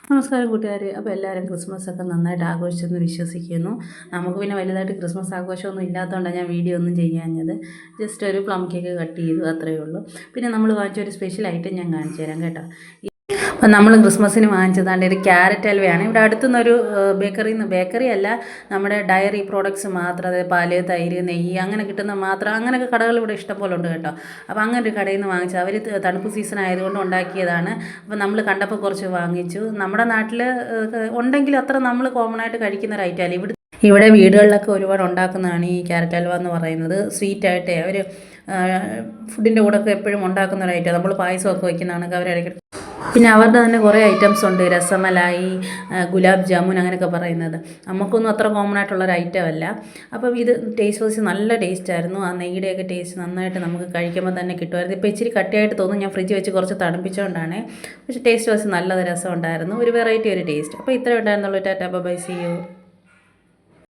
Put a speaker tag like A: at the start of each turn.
A: നമസ്കാരം കൂട്ടുകാരെ. അപ്പോൾ എല്ലാവരും ക്രിസ്മസൊക്കെ നന്നായിട്ട് ആഘോഷിച്ചെന്ന് വിശ്വസിക്കുന്നു. നമുക്ക് പിന്നെ വലുതായിട്ട് ക്രിസ്മസ് ആഘോഷമൊന്നും ഇല്ലാത്തതുകൊണ്ടാണ് ഞാൻ വീഡിയോ ഒന്നും ചെയ്യാഞ്ഞത്. ജസ്റ്റ് ഒരു പ്ലം കേക്ക് കട്ട് ചെയ്തു, അത്രയേ ഉള്ളൂ. പിന്നെ നമ്മൾ വാങ്ങിച്ച ഒരു സ്പെഷ്യൽ ഐറ്റം ഞാൻ കാണിച്ചു തരാം കേട്ടോ. അപ്പം നമ്മൾ ക്രിസ്മസിന് വാങ്ങിച്ചതാണ്ട് ഒരു ക്യാരറ്റ് ഹൽവയാണ്. ഇവിടെ അടുത്തുനിന്നൊരു ബേക്കറി അല്ല, നമ്മുടെ ഡയറി പ്രോഡക്ട്സ് മാത്രം, അതായത് പാല്, തൈര്, നെയ്യ് അങ്ങനെ കിട്ടുന്ന മാത്രം, അങ്ങനെയൊക്കെ കടകൾ ഇവിടെ ഇഷ്ടംപോലെ ഉണ്ട് കേട്ടോ. അപ്പോൾ അങ്ങനെ ഒരു കടയിൽ നിന്ന് വാങ്ങിച്ചു. അവർ തണുപ്പ് സീസൺ ആയതുകൊണ്ട് ഉണ്ടാക്കിയതാണ്. അപ്പോൾ നമ്മൾ കണ്ടപ്പോൾ കുറച്ച് വാങ്ങിച്ചു. നമ്മുടെ നാട്ടിൽ ഉണ്ടെങ്കിൽ അത്ര നമ്മൾ കോമൺ ആയിട്ട് കഴിക്കുന്ന ഒരു ഐറ്റമല്ല. ഇവിടെ വീടുകളിലൊക്കെ ഒരുപാട് ഉണ്ടാക്കുന്നതാണ് ഈ ക്യാരറ്റ് ഹൽവ എന്ന് പറയുന്നത്. സ്വീറ്റായിട്ടേ അവർ ഫുഡിൻ്റെ കൂടെ ഒക്കെ എപ്പോഴും ഉണ്ടാക്കുന്ന ഒരു ഐറ്റം. നമ്മൾ പായസമൊക്കെ വയ്ക്കുന്നതാണെങ്കിൽ അവരിടയ്ക്ക്. പിന്നെ അവരുടെ തന്നെ കുറേ ഐറ്റംസ് ഉണ്ട്, രസമലായി, ഗുലാബ് ജാമുൻ അങ്ങനെയൊക്കെ പറയുന്നത്. നമുക്കൊന്നും അത്ര കോമൺ ആയിട്ടുള്ളൊരു ഐറ്റം അല്ല. അപ്പം ഇത് ടേസ്റ്റ് വൈസ് നല്ല ടേസ്റ്റായിരുന്നു. ആ നെയ്യുടെയൊക്കെ ടേസ്റ്റ് നന്നായിട്ട് നമുക്ക് കഴിക്കുമ്പോൾ തന്നെ കിട്ടുമായിരുന്നു. ഇപ്പോൾ ഇച്ചിരി കട്ടിയായിട്ട് തോന്നും, ഞാൻ ഫ്രിഡ്ജ് വെച്ച് കുറച്ച് തണുപ്പിച്ചുകൊണ്ടാണ്. പക്ഷേ ടേസ്റ്റ് വൈസ് നല്ല രസം ഉണ്ടായിരുന്നു, ഒരു വെറൈറ്റി ഒരു ടേസ്റ്റ്. അപ്പോൾ ഇത്രയും ഉണ്ടായിരുന്നുള്ളൂ. Tata bye, see U.